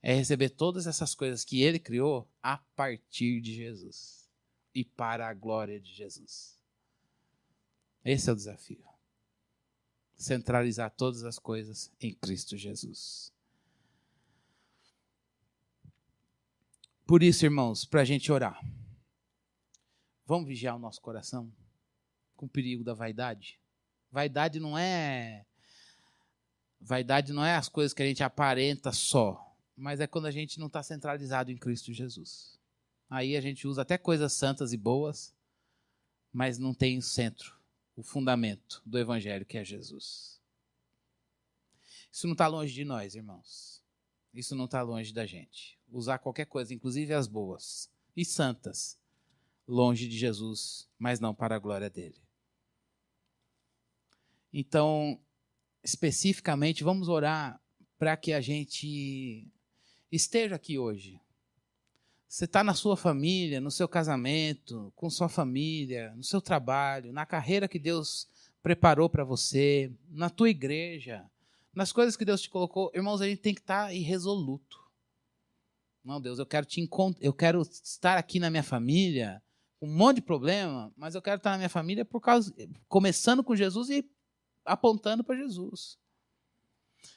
S1: é receber todas essas coisas que ele criou a partir de Jesus. E para a glória de Jesus. Esse é o desafio. Centralizar todas as coisas em Cristo Jesus. Por isso, irmãos, para a gente orar, vamos vigiar o nosso coração com o perigo da vaidade. Vaidade não é Vaidade não é as coisas que a gente aparenta só, mas é quando a gente não está centralizado em Cristo Jesus. Aí a gente usa até coisas santas e boas, mas não tem o centro, o fundamento do Evangelho, que é Jesus. Isso não está longe de nós, irmãos. Isso não está longe da gente. Usar qualquer coisa, inclusive as boas e santas, longe de Jesus, mas não para a glória dele. Então, especificamente, vamos orar para que a gente esteja aqui hoje. Você está na sua família, no seu casamento, com sua família, no seu trabalho, na carreira que Deus preparou para você, na tua igreja, nas coisas que Deus te colocou. Irmãos, a gente tem que estar irresoluto. Não, Deus, eu quero estar aqui na minha família, com um monte de problema, mas eu quero estar na minha família começando com Jesus e apontando para Jesus.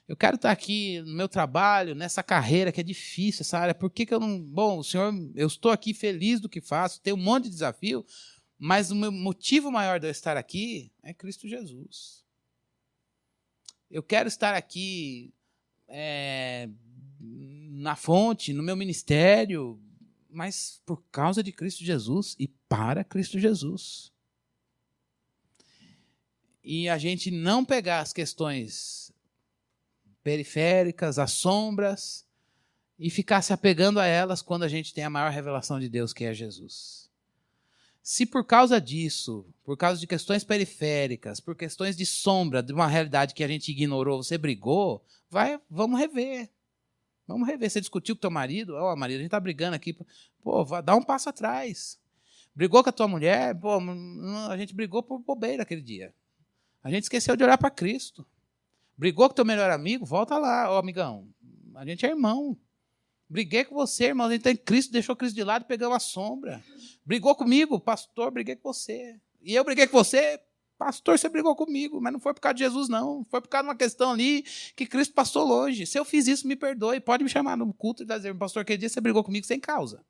S1: Eu quero estar aqui no meu trabalho, nessa carreira que é difícil, essa área. Por que eu não... Bom, Senhor, eu estou aqui feliz do que faço, tenho um monte de desafio, mas o meu motivo maior de eu estar aqui é Cristo Jesus. Eu quero estar aqui na fonte, no meu ministério, mas por causa de Cristo Jesus e para Cristo Jesus. E a gente não pegar as questões periféricas, as sombras, e ficar se apegando a elas quando a gente tem a maior revelação de Deus, que é Jesus. Se por causa disso, por causa de questões periféricas, por questões de sombra, de uma realidade que a gente ignorou, você brigou, vamos rever. Vamos rever. Você discutiu com teu marido, marido, a gente está brigando aqui, dá um passo atrás. Brigou com a tua mulher, a gente brigou por bobeira aquele dia. A gente esqueceu de olhar para Cristo. Brigou com teu melhor amigo? Volta lá, amigão. A gente é irmão. Briguei com você, irmão. A gente tem Cristo, deixou Cristo de lado e pegou uma sombra. Brigou comigo, pastor, briguei com você. E eu briguei com você, pastor, você brigou comigo. Mas não foi por causa de Jesus, não. Foi por causa de uma questão ali que Cristo passou longe. Se eu fiz isso, me perdoe. Pode me chamar no culto e dizer, pastor, aquele dia você brigou comigo sem causa.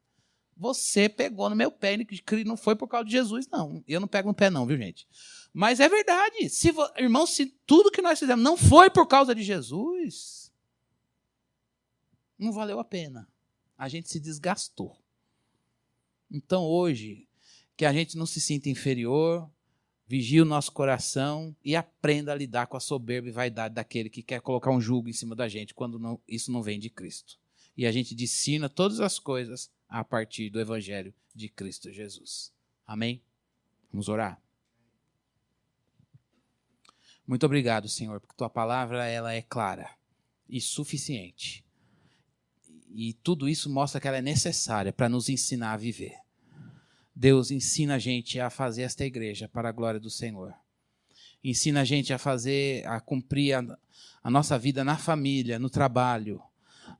S1: Você pegou no meu pé e não foi por causa de Jesus, não. Eu não pego no pé, não, viu, gente? Mas é verdade. Irmão, se tudo que nós fizemos não foi por causa de Jesus, não valeu a pena. A gente se desgastou. Então, hoje, que a gente não se sinta inferior, vigie o nosso coração e aprenda a lidar com a soberba e vaidade daquele que quer colocar um jugo em cima da gente quando isso não vem de Cristo. E a gente ensina todas as coisas a partir do Evangelho de Cristo Jesus. Amém? Vamos orar? Muito obrigado, Senhor, porque tua palavra ela é clara e suficiente. E tudo isso mostra que ela é necessária para nos ensinar a viver. Deus, ensina a gente a fazer esta igreja para a glória do Senhor. Ensina a gente a cumprir a nossa vida na família, no trabalho,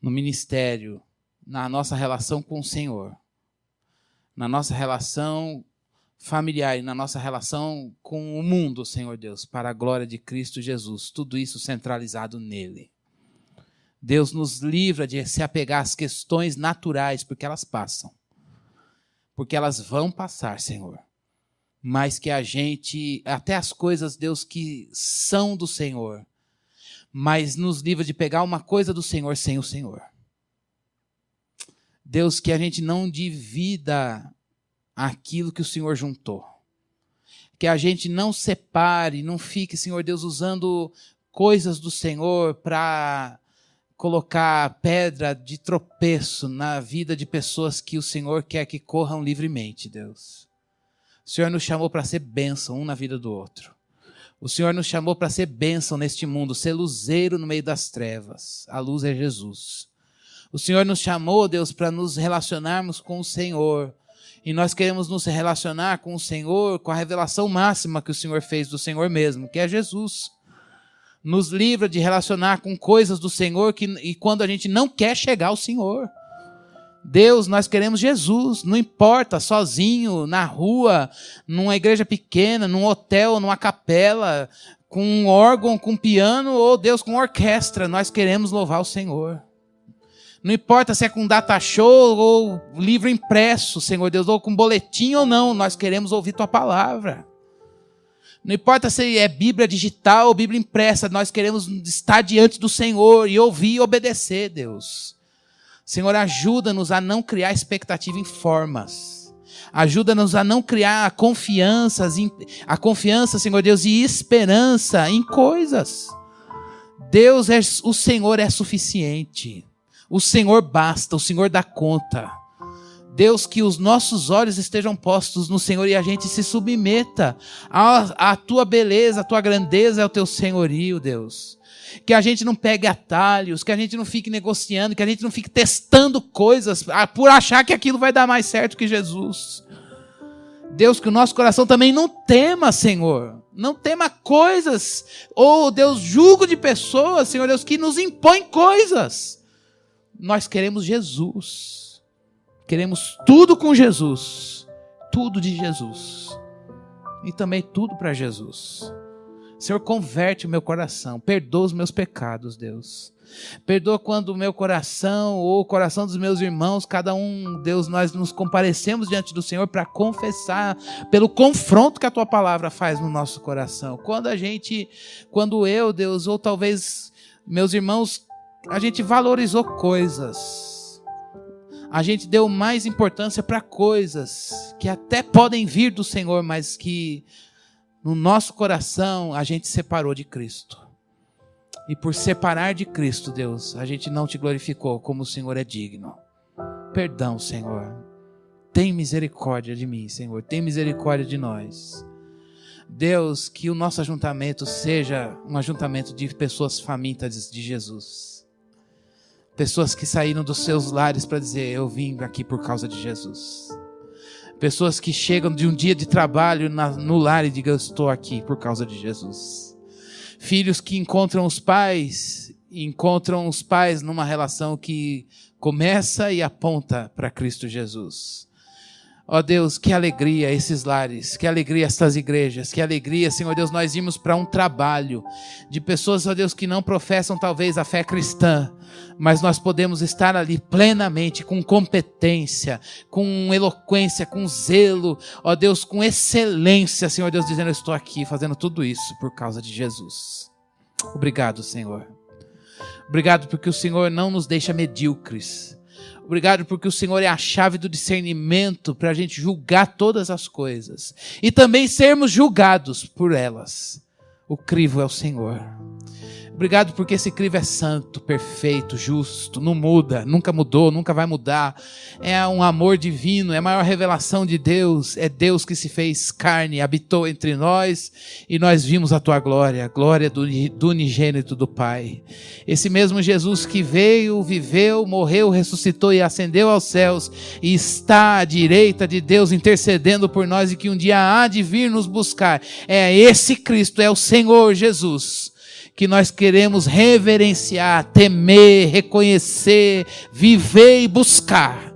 S1: no ministério, na nossa relação com o Senhor, na nossa relação familiar e na nossa relação com o mundo, Senhor Deus, para a glória de Cristo Jesus, tudo isso centralizado nele. Deus nos livra de se apegar às questões naturais, porque elas passam, porque elas vão passar, Senhor, mas que a gente, até as coisas, Deus, que são do Senhor, mas nos livra de pegar uma coisa do Senhor sem o Senhor. Deus, que a gente não divida aquilo que o Senhor juntou. Que a gente não separe, não fique, Senhor Deus, usando coisas do Senhor para colocar pedra de tropeço na vida de pessoas que o Senhor quer que corram livremente, Deus. O Senhor nos chamou para ser bênção um na vida do outro. O Senhor nos chamou para ser bênção neste mundo, ser luzeiro no meio das trevas. A luz é Jesus. O Senhor nos chamou, Deus, para nos relacionarmos com o Senhor. E nós queremos nos relacionar com o Senhor, com a revelação máxima que o Senhor fez do Senhor mesmo, que é Jesus. Nos livra de relacionar com coisas do Senhor e quando a gente não quer chegar ao Senhor. Deus, nós queremos Jesus, não importa, sozinho, na rua, numa igreja pequena, num hotel, numa capela, com um órgão, com um piano, ou Deus, com orquestra, nós queremos louvar o Senhor. Não importa se é com data show ou livro impresso, Senhor Deus, ou com boletim ou não, nós queremos ouvir tua palavra. Não importa se é Bíblia digital ou Bíblia impressa, nós queremos estar diante do Senhor e ouvir e obedecer, Deus. Senhor, ajuda-nos a não criar expectativa em formas. Ajuda-nos a não criar a confiança, Senhor Deus, e esperança em coisas. Deus, o Senhor é suficiente. O Senhor basta, o Senhor dá conta. Deus, que os nossos olhos estejam postos no Senhor e a gente se submeta à tua beleza, à tua grandeza, ao teu senhorio, Deus. Que a gente não pegue atalhos, que a gente não fique negociando, que a gente não fique testando coisas por achar que aquilo vai dar mais certo que Jesus. Deus, que o nosso coração também não tema, Senhor. Não tema coisas, ou Deus, julgo de pessoas, Senhor Deus, que nos impõem coisas. Nós queremos Jesus. Queremos tudo com Jesus, tudo de Jesus, e também tudo para Jesus. Senhor, converte o meu coração, perdoa os meus pecados, Deus. Perdoa quando o meu coração ou o coração dos meus irmãos, cada um, Deus, nós nos comparecemos diante do Senhor para confessar pelo confronto que a Tua palavra faz no nosso coração. Quando eu, Deus, ou talvez meus irmãos, a gente valorizou coisas. A gente deu mais importância para coisas que até podem vir do Senhor, mas que no nosso coração a gente separou de Cristo. E por separar de Cristo, Deus, a gente não te glorificou como o Senhor é digno. Perdão, Senhor. Tem misericórdia de mim, Senhor. Tem misericórdia de nós. Deus, que o nosso ajuntamento seja um ajuntamento de pessoas famintas de Jesus. Pessoas que saíram dos seus lares para dizer, eu vim aqui por causa de Jesus. Pessoas que chegam de um dia de trabalho no lar e digam, eu estou aqui por causa de Jesus. Filhos que encontram os pais numa relação que começa e aponta para Cristo Jesus. Ó Deus, que alegria esses lares, que alegria estas igrejas, que alegria, Senhor Deus, nós irmos para um trabalho de pessoas, ó Deus, que não professam talvez a fé cristã, mas nós podemos estar ali plenamente, com competência, com eloquência, com zelo, ó Deus, com excelência, Senhor Deus, dizendo, eu estou aqui fazendo tudo isso por causa de Jesus. Obrigado, Senhor. Obrigado porque o Senhor não nos deixa medíocres. Obrigado porque o Senhor é a chave do discernimento para a gente julgar todas as coisas. E também sermos julgados por elas. O crivo é o Senhor. Obrigado porque esse crivo é santo, perfeito, justo, não muda, nunca mudou, nunca vai mudar. É um amor divino, é a maior revelação de Deus. É Deus que se fez carne, habitou entre nós e nós vimos a tua glória, a glória do unigênito do Pai. Esse mesmo Jesus que veio, viveu, morreu, ressuscitou e ascendeu aos céus e está à direita de Deus intercedendo por nós e que um dia há de vir nos buscar. É esse Cristo, é o Senhor Jesus, que nós queremos reverenciar, temer, reconhecer, viver e buscar.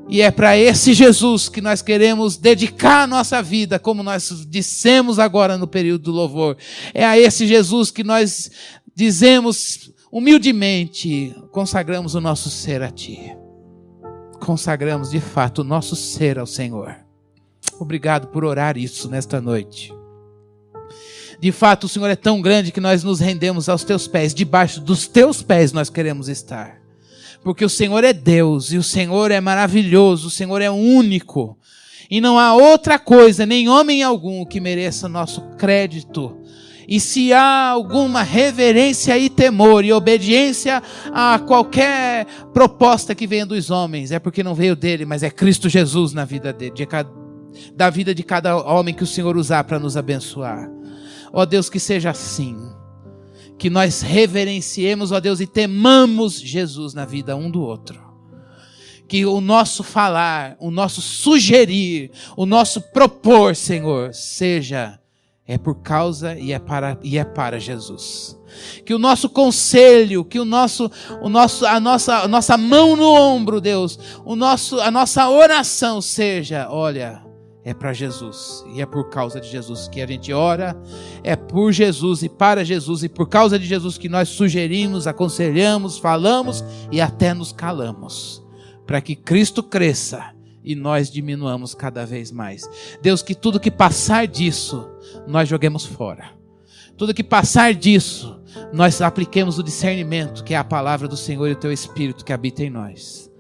S1: E é para esse Jesus que nós queremos dedicar a nossa vida, como nós dissemos agora no período do louvor. É a esse Jesus que nós dizemos humildemente, consagramos o nosso ser a Ti. Consagramos de fato o nosso ser ao Senhor. Obrigado por orar isso nesta noite. De fato, o Senhor é tão grande que nós nos rendemos aos Teus pés. Debaixo dos Teus pés nós queremos estar. Porque o Senhor é Deus e o Senhor é maravilhoso, o Senhor é único. E não há outra coisa, nem homem algum, que mereça nosso crédito. E se há alguma reverência e temor e obediência a qualquer proposta que venha dos homens, é porque não veio dele, mas é Cristo Jesus na vida dele, da vida de cada homem que o Senhor usar para nos abençoar. Ó Deus, que seja assim, que nós reverenciemos, ó Deus, e temamos Jesus na vida um do outro. Que o nosso falar, o nosso sugerir, o nosso propor, Senhor, é por causa e é para Jesus. Que o nosso conselho, que a nossa mão no ombro, Deus, a nossa oração seja, olha, é para Jesus, e é por causa de Jesus que a gente ora, é por Jesus e para Jesus, e por causa de Jesus que nós sugerimos, aconselhamos, falamos e até nos calamos, para que Cristo cresça e nós diminuamos cada vez mais. Deus, que tudo que passar disso, nós joguemos fora. Tudo que passar disso, nós apliquemos o discernimento, que é a palavra do Senhor e o Teu Espírito que habita em nós.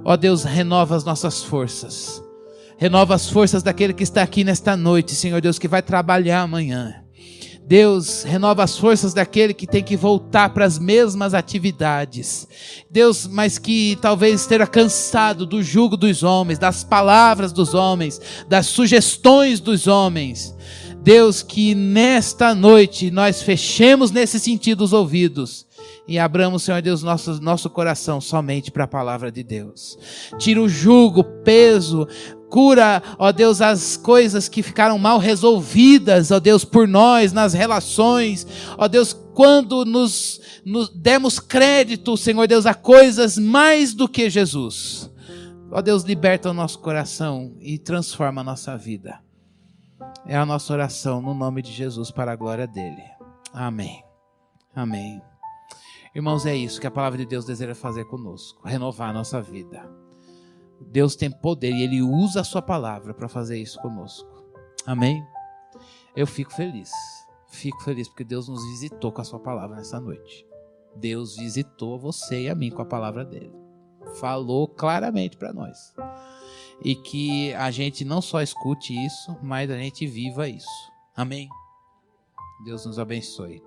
S1: Ó Deus, renova as nossas forças. Renova as forças daquele que está aqui nesta noite, Senhor Deus, que vai trabalhar amanhã. Deus, renova as forças daquele que tem que voltar para as mesmas atividades. Deus, mas que talvez esteja cansado do jugo dos homens, das palavras dos homens, das sugestões dos homens. Deus, que nesta noite nós fechemos nesse sentido os ouvidos e abramos, Senhor Deus, nosso coração somente para a palavra de Deus. Tira o jugo, o peso, cura, ó Deus, as coisas que ficaram mal resolvidas, ó Deus, por nós, nas relações. Ó Deus, quando nos demos crédito, Senhor Deus, a coisas mais do que Jesus. Ó Deus, liberta o nosso coração e transforma a nossa vida. É a nossa oração no nome de Jesus, para a glória dele. Amém. Amém. Irmãos, é isso que a palavra de Deus deseja fazer conosco, renovar a nossa vida. Deus tem poder e Ele usa a sua palavra para fazer isso conosco. Amém? Eu fico feliz porque Deus nos visitou com a sua palavra nessa noite. Deus visitou você e a mim com a palavra dele. Falou claramente para nós. E que a gente não só escute isso, mas a gente viva isso. Amém? Deus nos abençoe.